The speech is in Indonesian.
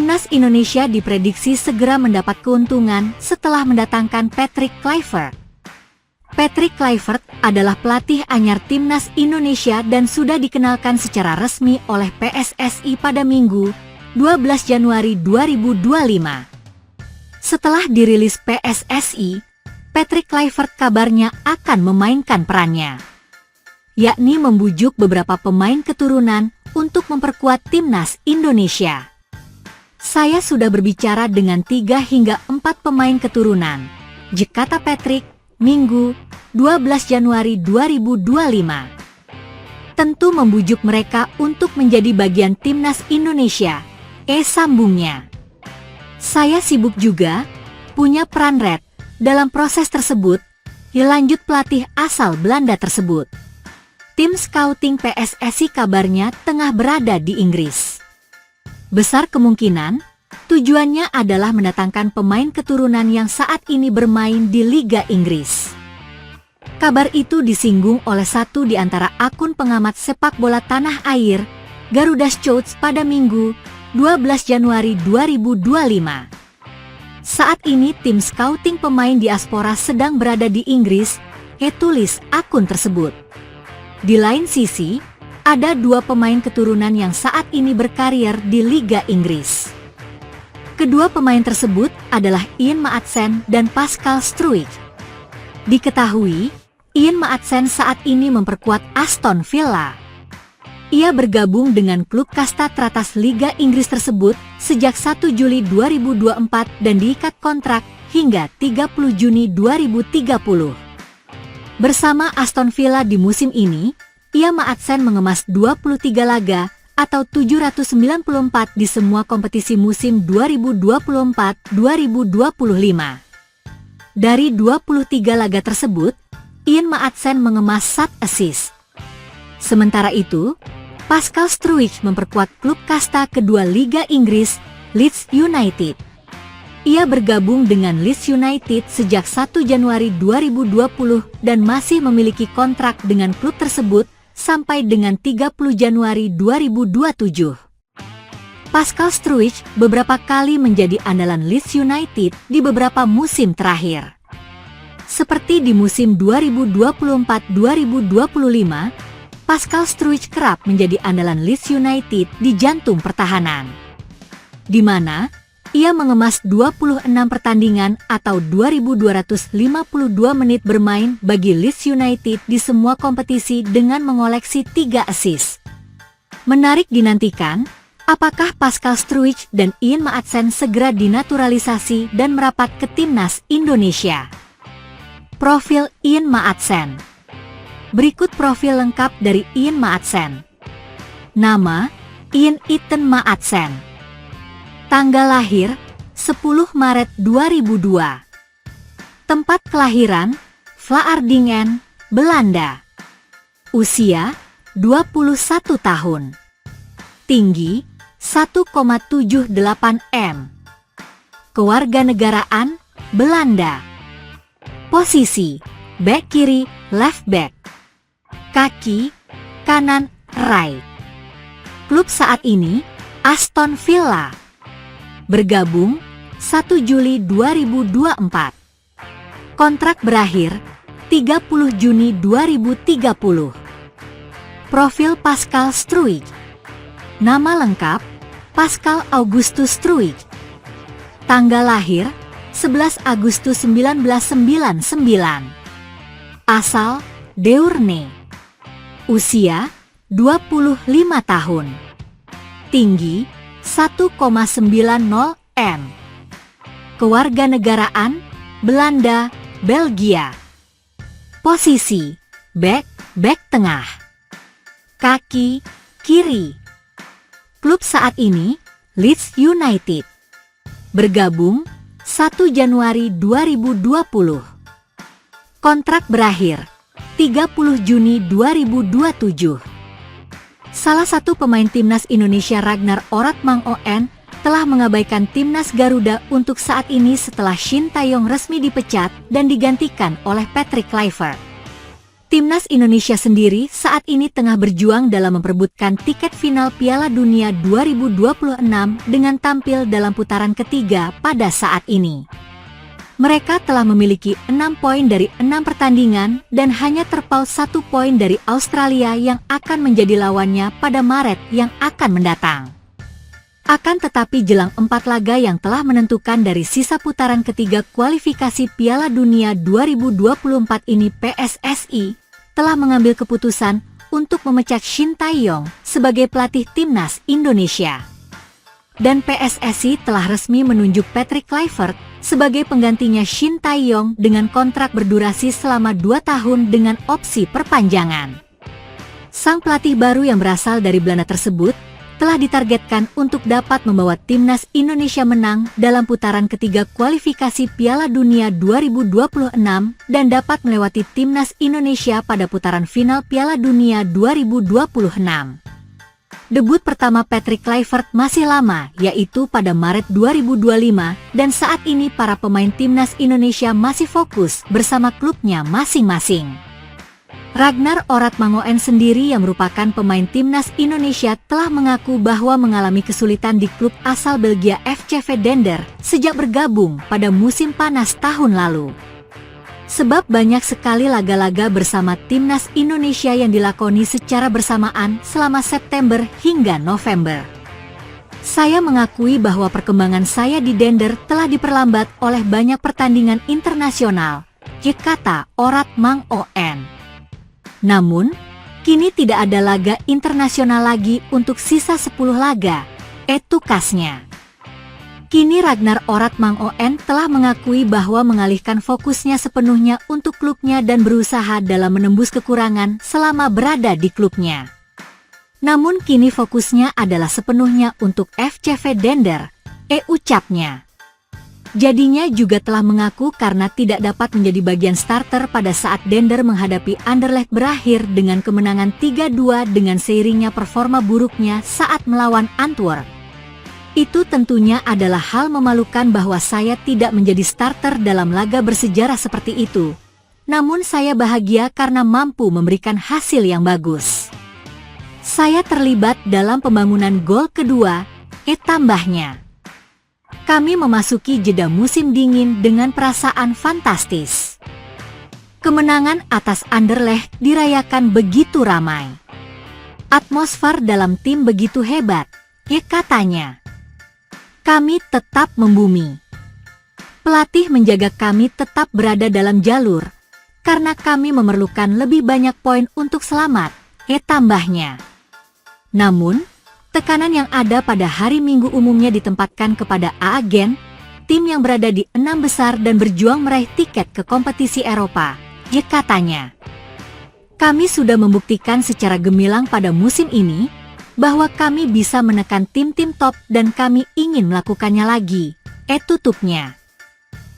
Timnas Indonesia diprediksi segera mendapat keuntungan setelah mendatangkan Patrick Kluivert. Patrick Kluivert adalah pelatih anyar Timnas Indonesia dan sudah dikenalkan secara resmi oleh PSSI pada Minggu, 12 Januari 2025. Setelah dirilis PSSI, Patrick Kluivert kabarnya akan memainkan perannya, yakni membujuk beberapa pemain keturunan untuk memperkuat Timnas Indonesia. Saya sudah berbicara dengan 3 hingga 4 pemain keturunan, kata Patrick, Minggu, 12 Januari 2025. Tentu membujuk mereka untuk menjadi bagian Timnas Indonesia, sambungnya. Saya sibuk juga, punya peran red dalam proses tersebut, lanjut pelatih asal Belanda tersebut. Tim scouting PSSI kabarnya tengah berada di Inggris. Besar kemungkinan, tujuannya adalah mendatangkan pemain keturunan yang saat ini bermain di Liga Inggris. Kabar itu disinggung oleh satu di antara akun pengamat sepak bola tanah air, Garuda Scouts pada Minggu, 12 Januari 2025. Saat ini tim scouting pemain diaspora sedang berada di Inggris, tulis akun tersebut. Di lain sisi, ada 2 pemain keturunan yang saat ini berkarier di Liga Inggris. Kedua pemain tersebut adalah Ian Maatsen dan Pascal Struijk. Diketahui, Ian Maatsen saat ini memperkuat Aston Villa. Ia bergabung dengan klub kasta teratas Liga Inggris tersebut sejak 1 Juli 2024 dan diikat kontrak hingga 30 Juni 2030. Bersama Aston Villa di musim ini, Ian Maatsen mengemas 23 laga atau 794 di semua kompetisi musim 2024-2025. Dari 23 laga tersebut, Ian Maatsen mengemas 1 assist. Sementara itu, Pascal Struijk memperkuat klub kasta kedua Liga Inggris, Leeds United. Ia bergabung dengan Leeds United sejak 1 Januari 2020 dan masih memiliki kontrak dengan klub tersebut sampai dengan 30 Januari 2027. Pascal Struijk beberapa kali menjadi andalan Leeds United di beberapa musim terakhir. Seperti di musim 2024-2025, Pascal Struijk kerap menjadi andalan Leeds United di jantung pertahanan, di mana ia mengemas 26 pertandingan atau 2.252 menit bermain bagi Leeds United di semua kompetisi dengan mengoleksi 3 assist. Menarik dinantikan, apakah Pascal Struijk dan Ian Maatsen segera dinaturalisasi dan merapat ke Timnas Indonesia. Profil Ian Maatsen. Berikut profil lengkap dari Ian Maatsen. Nama, Ian Ethan Maatsen. Tanggal lahir, 10 Maret 2002. Tempat kelahiran, Vlaardingen, Belanda. Usia, 21 tahun. Tinggi, 1,78 m. Kewarganegaraan, Belanda. Posisi, back kiri, left back. Kaki, kanan, right. Klub saat ini, Aston Villa. Bergabung 1 Juli 2024. Kontrak berakhir 30 Juni 2030. Profil Pascal Struijk. Nama lengkap, Pascal Augustus Struijk. Tanggal lahir, 11 Agustus 1999. Asal, Deurne. Usia, 25 tahun. Tinggi, 1,90 m. Kewarganegaraan, Belanda, Belgia. Posisi, back tengah. Kaki, kiri. Klub saat ini, Leeds United. Bergabung, 1 Januari 2020. Kontrak berakhir, 30 Juni 2027. Salah satu pemain Timnas Indonesia Ragnar Oratmangoen telah mengabaikan Timnas Garuda untuk saat ini setelah Shin Taeyong resmi dipecat dan digantikan oleh Patrick Kluivert. Timnas Indonesia sendiri saat ini tengah berjuang dalam memperebutkan tiket final Piala Dunia 2026 dengan tampil dalam putaran ketiga pada saat ini. Mereka telah memiliki 6 poin dari 6 pertandingan dan hanya terpaut 1 poin dari Australia yang akan menjadi lawannya pada Maret yang akan mendatang. Akan tetapi jelang 4 laga yang telah menentukan dari sisa putaran ketiga kualifikasi Piala Dunia 2024 ini, PSSI telah mengambil keputusan untuk memecat Shin Tae-yong sebagai pelatih Timnas Indonesia. Dan PSSI telah resmi menunjuk Patrick Kluivert sebagai penggantinya Shin Tae-yong dengan kontrak berdurasi selama 2 tahun dengan opsi perpanjangan. Sang pelatih baru yang berasal dari Belanda tersebut telah ditargetkan untuk dapat membawa Timnas Indonesia menang dalam putaran ketiga kualifikasi Piala Dunia 2026 dan dapat melewati Timnas Indonesia pada putaran final Piala Dunia 2026. Debut pertama Patrick Kluivert masih lama, yaitu pada Maret 2025, dan saat ini para pemain Timnas Indonesia masih fokus bersama klubnya masing-masing. Ragnar Orat Mangoen sendiri yang merupakan pemain Timnas Indonesia telah mengaku bahwa mengalami kesulitan di klub asal Belgia FCV Dender sejak bergabung pada musim panas tahun lalu. Sebab banyak sekali laga-laga bersama Timnas Indonesia yang dilakoni secara bersamaan selama September hingga November. Saya mengakui bahwa perkembangan saya di Dender telah diperlambat oleh banyak pertandingan internasional, kata Orat Mangoen. Namun, kini tidak ada laga internasional lagi untuk sisa 10 laga, tukasnya. Kini Ragnar Orat Mangoen telah mengakui bahwa mengalihkan fokusnya sepenuhnya untuk klubnya dan berusaha dalam menembus kekurangan selama berada di klubnya. Namun kini fokusnya adalah sepenuhnya untuk FCV Dender, ucapnya. Jadinya juga telah mengaku karena tidak dapat menjadi bagian starter pada saat Dender menghadapi Anderlecht berakhir dengan kemenangan 3-2 dengan seiringnya performa buruknya saat melawan Antwerp. Itu tentunya adalah hal memalukan bahwa saya tidak menjadi starter dalam laga bersejarah seperti itu. Namun saya bahagia karena mampu memberikan hasil yang bagus. Saya terlibat dalam pembangunan gol kedua, tambahnya. Kami memasuki jeda musim dingin dengan perasaan fantastis. Kemenangan atas Anderlecht dirayakan begitu ramai. Atmosfer dalam tim begitu hebat, katanya. Kami tetap membumi. Pelatih menjaga kami tetap berada dalam jalur, karena kami memerlukan lebih banyak poin untuk selamat, tambahnya. Namun, tekanan yang ada pada hari Minggu umumnya ditempatkan kepada agen, tim yang berada di 6 besar dan berjuang meraih tiket ke kompetisi Eropa, katanya. Kami sudah membuktikan secara gemilang pada musim ini, bahwa kami bisa menekan tim-tim top dan kami ingin melakukannya lagi, tutupnya.